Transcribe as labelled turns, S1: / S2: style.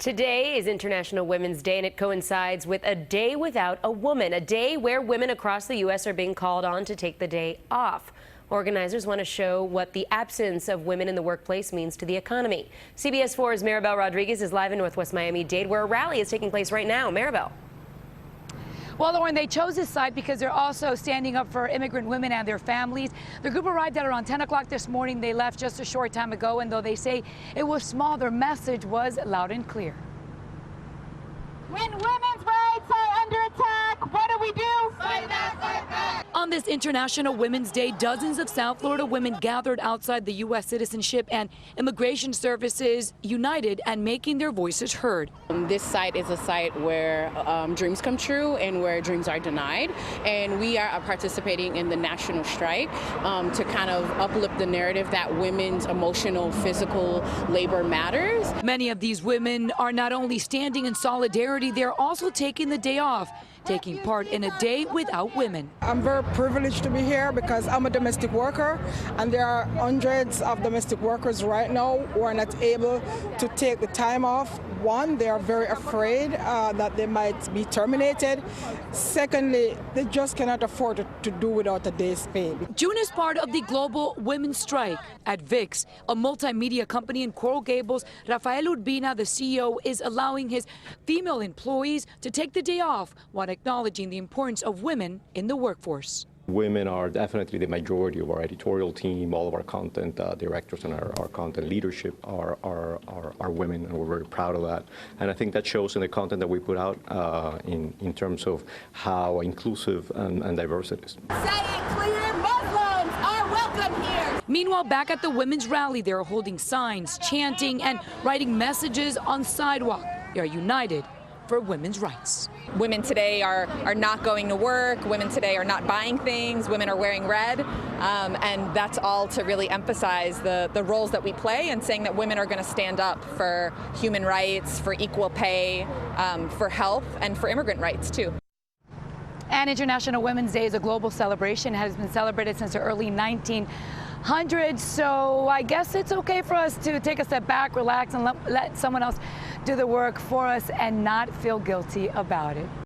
S1: Today is International Women's Day, and it coincides with a day without a woman, a day where women across the U.S. are being called on to take the day off. Organizers want to show what the absence of women in the workplace means to the economy. CBS 4's Marybel Rodriguez is live in Northwest Miami-Dade, where a rally is taking place right now. Marybel.
S2: Well, Lauren, they chose this site because they're also standing up for immigrant women and their families. The group arrived at around 10 o'clock this morning. They left just a short time ago, and though they say it was small, their message was loud and clear.
S3: When women's rights are under attack, what do? Fight back, fight back!
S2: On this International Women's Day, dozens of South Florida women gathered outside the U.S. Citizenship and Immigration Services, united and making their voices heard.
S4: This site is a site where dreams come true and where dreams are denied. And we are participating in the national strike to kind of uplift the narrative that women's emotional, physical labor matters.
S2: Many of these women are not only standing in solidarity, they're also taking the day off, taking part in a day without women.
S5: I'm very privileged to be here because I'm a domestic worker, and there are hundreds of domestic workers right now who are not able to take the time off. One, they are very afraid that they might be terminated. Secondly, they just cannot afford to do without a day's pay.
S2: June is part of the global women's strike. At VIX, a multimedia company in Coral Gables, Rafael Urbina, the CEO, is allowing his female employees to take the day off while acknowledging the importance of women in the workforce.
S6: Women are definitely the majority of our editorial team. All of our content directors and our content leadership are women, and we're very proud of that. And I think that shows in the content that we put out in terms of how inclusive and diverse it is.
S3: Say it clear, Muslims are welcome here.
S2: Meanwhile, back at the women's rally, they're holding signs, chanting, and writing messages on sidewalk. They are united for women's rights.
S7: Women today are not going to work. Women today are not buying things. Women are wearing red. And that's all to really emphasize the roles that we play, and saying that women are going to stand up for human rights, for equal pay, for health, and for immigrant rights, too.
S2: And International Women's Day is a global celebration. It has been celebrated since the early 1900s. So I guess it's okay for us to take a step back, relax, and let someone else do the work for us and not feel guilty about it.